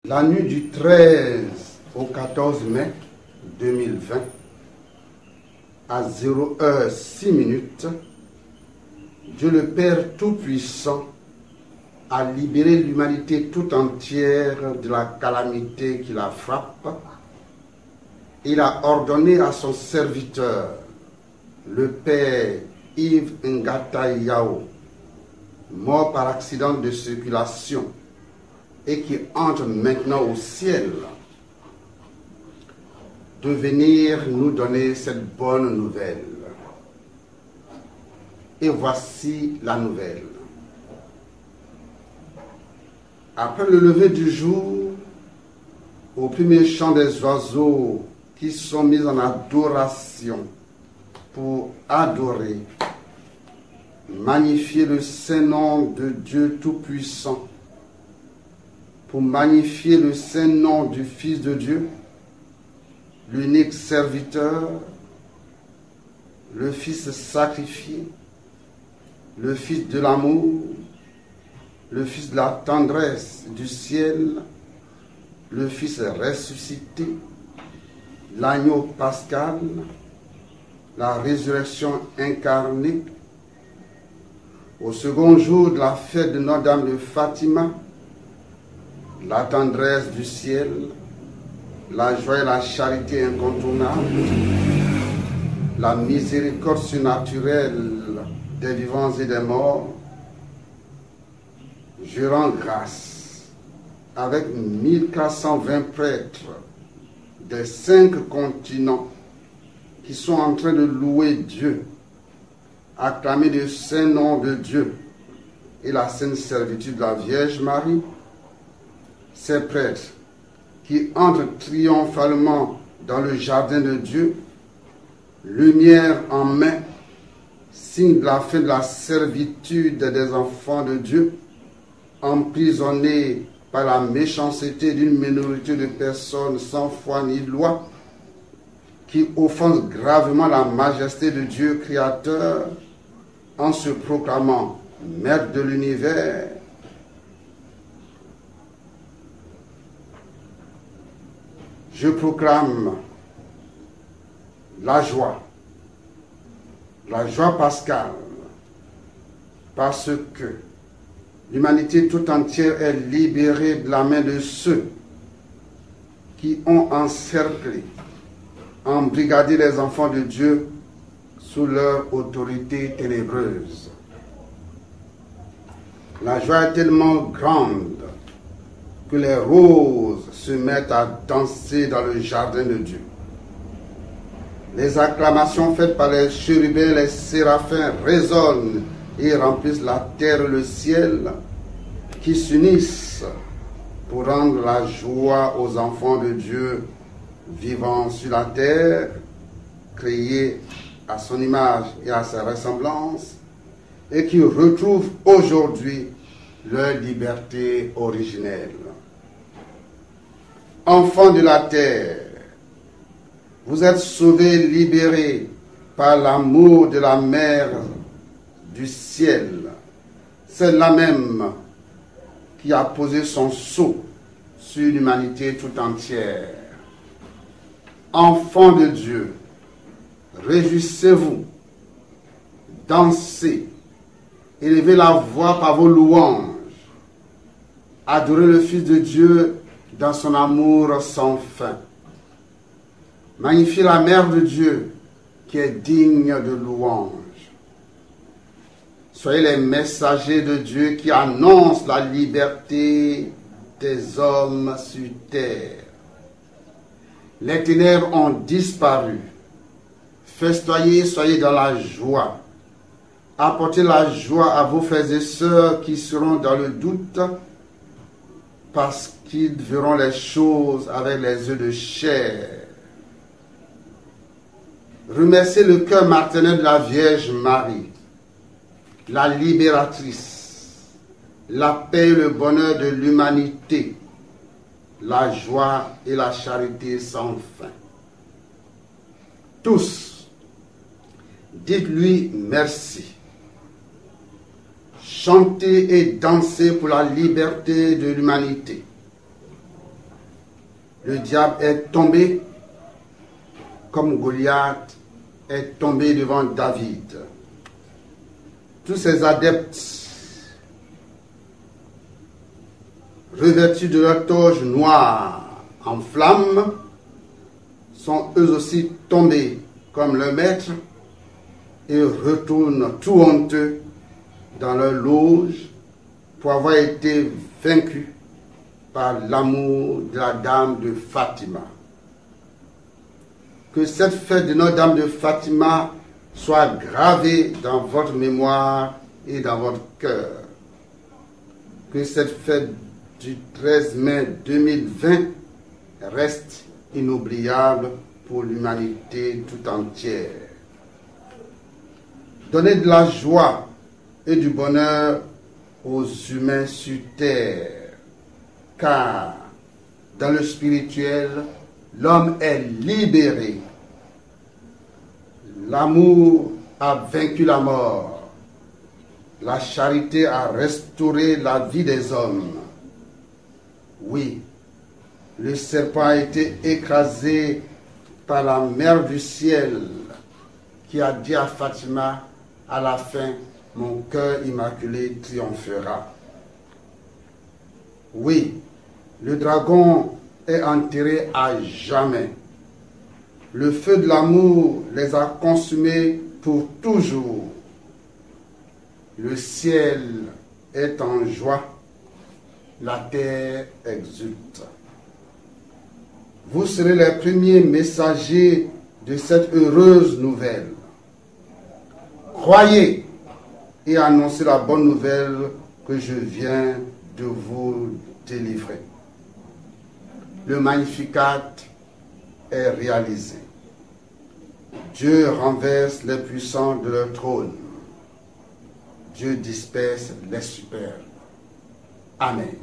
La nuit du 13 au 14 mai 2020, à 0h06, Dieu le Père Tout-Puissant a libéré l'humanité tout entière de la calamité qui la frappe. Il a ordonné à son serviteur, le Père Yves Ngata Yao, mort par accident de circulation et qui entre maintenant au ciel, de venir nous donner cette bonne nouvelle. Et voici la nouvelle. Après le lever du jour, au premier chant des oiseaux qui sont mis en adoration pour adorer, magnifier le saint nom de Dieu Tout-Puissant, pour magnifier le saint nom du Fils de Dieu, l'unique serviteur, le Fils sacrifié, le Fils de l'amour, le Fils de la tendresse du ciel, le Fils ressuscité, l'agneau pascal, la résurrection incarnée. Au second jour de la fête de Notre-Dame de Fatima, la tendresse du ciel, la joie et la charité incontournables, la miséricorde surnaturelle des vivants et des morts, je rends grâce avec 1420 prêtres des 5 continents qui sont en train de louer Dieu, acclamer le saint nom de Dieu et la sainte servitude de la Vierge Marie. Ces prêtres qui entrent triomphalement dans le jardin de Dieu, lumière en main, signe de la fin de la servitude des enfants de Dieu, emprisonnés par la méchanceté d'une minorité de personnes sans foi ni loi, qui offensent gravement la majesté de Dieu créateur en se proclamant maître de l'univers. Je proclame la joie pascale, parce que l'humanité tout entière est libérée de la main de ceux qui ont encerclé, embrigadé les enfants de Dieu sous leur autorité ténébreuse. La joie est tellement grande que les roses se mettent à danser dans le jardin de Dieu. Les acclamations faites par les chérubins et les séraphins résonnent et remplissent la terre et le ciel, qui s'unissent pour rendre la joie aux enfants de Dieu vivant sur la terre, créés à son image et à sa ressemblance, et qui retrouvent aujourd'hui leur liberté originelle. Enfants de la terre, vous êtes sauvés, libérés par l'amour de la mère du ciel, celle-là même qui a posé son sceau sur l'humanité tout entière. Enfants de Dieu, réjouissez-vous, dansez, élevez la voix par vos louanges, adorez le Fils de Dieu dans son amour sans fin. Magnifiez la Mère de Dieu qui est digne de louange. Soyez les messagers de Dieu qui annoncent la liberté des hommes sur terre. Les ténèbres ont disparu. Festoyez, soyez dans la joie. Apportez la joie à vos frères et sœurs qui seront dans le doute, parce qu'ils verront les choses avec les yeux de chair. Remerciez le cœur maternel de la Vierge Marie, la libératrice, la paix et le bonheur de l'humanité, la joie et la charité sans fin. Tous, dites-lui merci. Chantez et dansez pour la liberté de l'humanité. Le diable est tombé comme Goliath est tombé devant David. Tous ces adeptes, revêtus de leur toge noire en flammes, sont eux aussi tombés comme leur maître et retournent tout honteux dans leur loge pour avoir été vaincus par l'amour de la Dame de Fatima. Que cette fête de Notre-Dame de Fatima soit gravée dans votre mémoire et dans votre cœur. Que cette fête du 13 mai 2020 reste inoubliable pour l'humanité tout entière. Donnez de la joie et du bonheur aux humains sur terre, car dans le spirituel, l'homme est libéré. L'amour a vaincu la mort. La charité a restauré la vie des hommes. Oui, le serpent a été écrasé par la mère du ciel qui a dit à Fatima, à la fin, mon cœur immaculé triomphera. Oui, le dragon est enterré à jamais. Le feu de l'amour les a consumés pour toujours. Le ciel est en joie, la terre exulte. Vous serez les premiers messagers de cette heureuse nouvelle. Croyez et annoncez la bonne nouvelle que je viens de vous délivrer. Le Magnificat est réalisé. Dieu renverse les puissants de leur trône. Dieu disperse les superbes. Amen.